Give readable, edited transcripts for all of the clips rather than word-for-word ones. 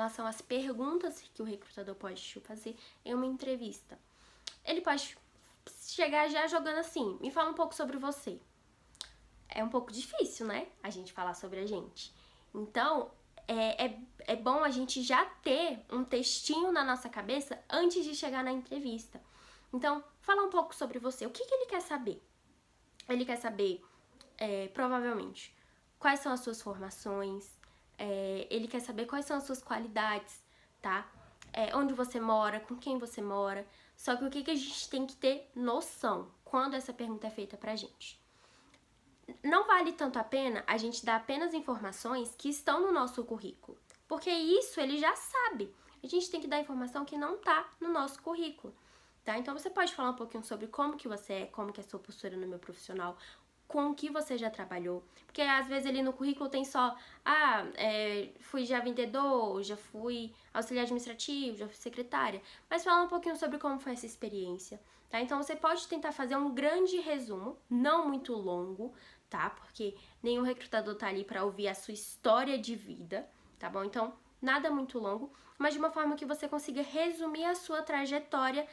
relação às perguntas que o recrutador pode te fazer em uma entrevista. Ele pode chegar já jogando assim, me fala um pouco sobre você. É um pouco difícil, né? A gente falar sobre a gente. Então, é bom a gente já ter um textinho na nossa cabeça antes de chegar na entrevista. Então, fala um pouco sobre você. O que ele quer saber? Ele quer saber, provavelmente, quais são as suas formações, ele quer saber quais são as suas qualidades, tá? Onde você mora, com quem você mora. Só que o que a gente tem que ter noção quando essa pergunta é feita pra gente? Não vale tanto a pena a gente dar apenas informações que estão no nosso currículo, porque isso ele já sabe. A gente tem que dar informação que não tá no nosso currículo, tá? Então você pode falar um pouquinho sobre como que você é, como que é a sua postura no meio profissional, com o que você já trabalhou, porque às vezes ali no currículo tem só, fui já vendedor, já fui auxiliar administrativo, já fui secretária, mas fala um pouquinho sobre como foi essa experiência, tá? Então você pode tentar fazer um grande resumo, não muito longo, tá? Porque nenhum recrutador tá ali para ouvir a sua história de vida, tá bom? Então, nada muito longo, mas de uma forma que você consiga resumir a sua trajetória,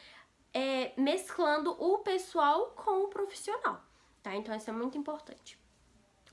mesclando o pessoal com o profissional, tá? Então, isso é muito importante.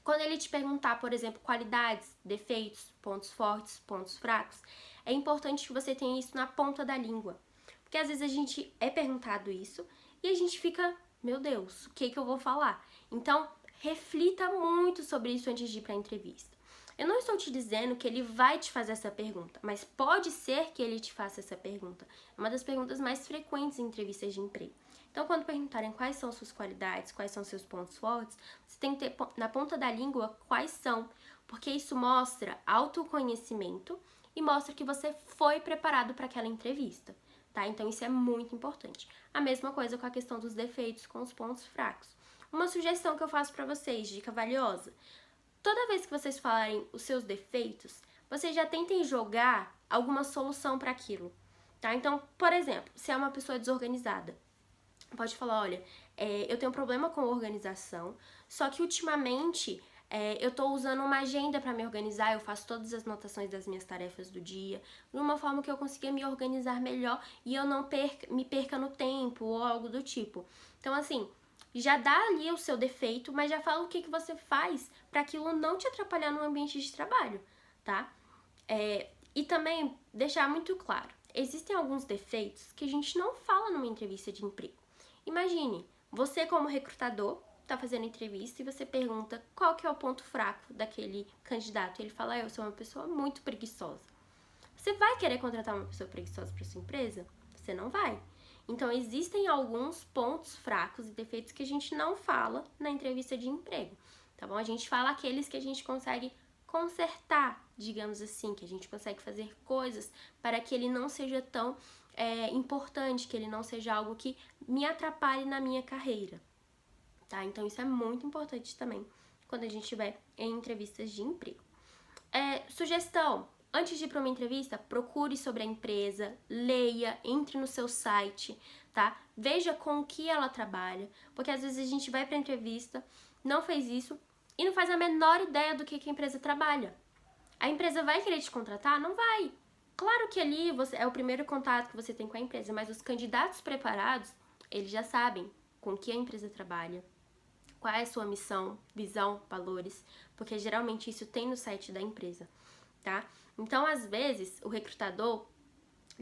Quando ele te perguntar, por exemplo, qualidades, defeitos, pontos fortes, pontos fracos, é importante que você tenha isso na ponta da língua. Porque às vezes a gente é perguntado isso e a gente fica, meu Deus, o que eu vou falar? Então, reflita muito sobre isso antes de ir para a entrevista. Eu não estou te dizendo que ele vai te fazer essa pergunta, mas pode ser que ele te faça essa pergunta. É uma das perguntas mais frequentes em entrevistas de emprego. Então, quando perguntarem quais são suas qualidades, quais são seus pontos fortes, você tem que ter na ponta da língua quais são, porque isso mostra autoconhecimento e mostra que você foi preparado para aquela entrevista, tá? Então, isso é muito importante. A mesma coisa com a questão dos defeitos, com os pontos fracos. Uma sugestão que eu faço para vocês, dica valiosa. Toda vez que vocês falarem os seus defeitos, vocês já tentem jogar alguma solução para aquilo, tá? Então, por exemplo, se é uma pessoa desorganizada, pode falar, olha, eu tenho um problema com organização, só que ultimamente eu tô usando uma agenda para me organizar, eu faço todas as anotações das minhas tarefas do dia, de uma forma que eu consiga me organizar melhor e eu não me perca no tempo ou algo do tipo. Então, assim, já dá ali o seu defeito, mas já fala o que você faz para aquilo não te atrapalhar no ambiente de trabalho, tá? E também deixar muito claro, existem alguns defeitos que a gente não fala numa entrevista de emprego. Imagine, você como recrutador tá fazendo entrevista e você pergunta qual que é o ponto fraco daquele candidato. Ele fala, eu sou uma pessoa muito preguiçosa. Você vai querer contratar uma pessoa preguiçosa para sua empresa? Você não vai. Então, existem alguns pontos fracos e defeitos que a gente não fala na entrevista de emprego, tá bom? A gente fala aqueles que a gente consegue consertar, digamos assim, que a gente consegue fazer coisas para que ele não seja tão importante, que ele não seja algo que me atrapalhe na minha carreira, tá? Então, isso é muito importante também quando a gente estiver em entrevistas de emprego. Sugestão, antes de ir para uma entrevista, procure sobre a empresa, leia, entre no seu site, tá? Veja com o que ela trabalha, porque às vezes a gente vai para a entrevista, não fez isso e não faz a menor ideia do que a empresa trabalha. A empresa vai querer te contratar? Não vai. Claro que ali é o primeiro contato que você tem com a empresa, mas os candidatos preparados, eles já sabem com que a empresa trabalha, qual é a sua missão, visão, valores, porque geralmente isso tem no site da empresa, tá? Então, às vezes, o recrutador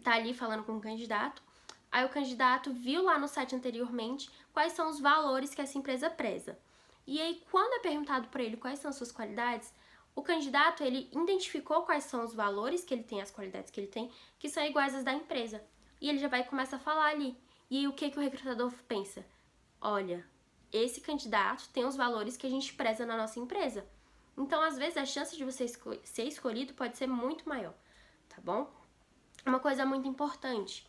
tá ali falando com o candidato, aí o candidato viu lá no site anteriormente quais são os valores que essa empresa preza. E aí, quando é perguntado para ele quais são as suas qualidades, o candidato, ele identificou quais são os valores que ele tem, as qualidades que ele tem, que são iguais às da empresa. E ele já vai começar a falar ali. E aí, o que o recrutador pensa? Olha, esse candidato tem os valores que a gente preza na nossa empresa. Então, às vezes, a chance de você ser escolhido pode ser muito maior, tá bom? Uma coisa muito importante.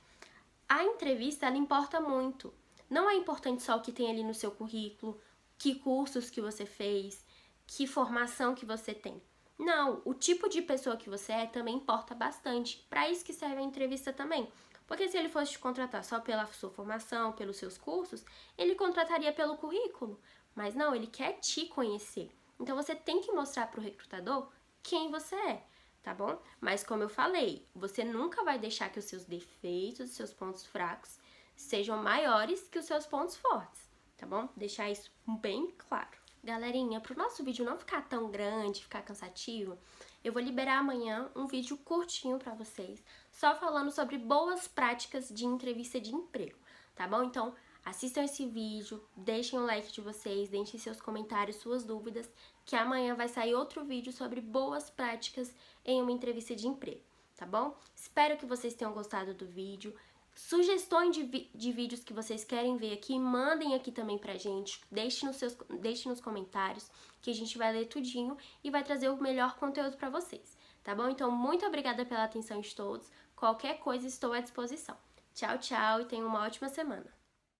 A entrevista, ela importa muito. Não é importante só o que tem ali no seu currículo, que cursos que você fez, que formação que você tem. Não, o tipo de pessoa que você é também importa bastante. Para isso que serve a entrevista também. Porque se ele fosse te contratar só pela sua formação, pelos seus cursos, ele contrataria pelo currículo. Mas não, ele quer te conhecer. Então você tem que mostrar para o recrutador quem você é, tá bom? Mas como eu falei, você nunca vai deixar que os seus defeitos, os seus pontos fracos sejam maiores que os seus pontos fortes, tá bom? Deixar isso bem claro. Galerinha, pro nosso vídeo não ficar tão grande, ficar cansativo, eu vou liberar amanhã um vídeo curtinho pra vocês, só falando sobre boas práticas de entrevista de emprego, tá bom? Então, assistam esse vídeo, deixem o like de vocês, deixem seus comentários, suas dúvidas, que amanhã vai sair outro vídeo sobre boas práticas em uma entrevista de emprego, tá bom? Espero que vocês tenham gostado do vídeo. Sugestões de vídeos que vocês querem ver aqui, mandem aqui também pra gente, deixe nos comentários, que a gente vai ler tudinho e vai trazer o melhor conteúdo pra vocês, tá bom? Então, muito obrigada pela atenção de todos, qualquer coisa estou à disposição. Tchau, tchau e tenham uma ótima semana!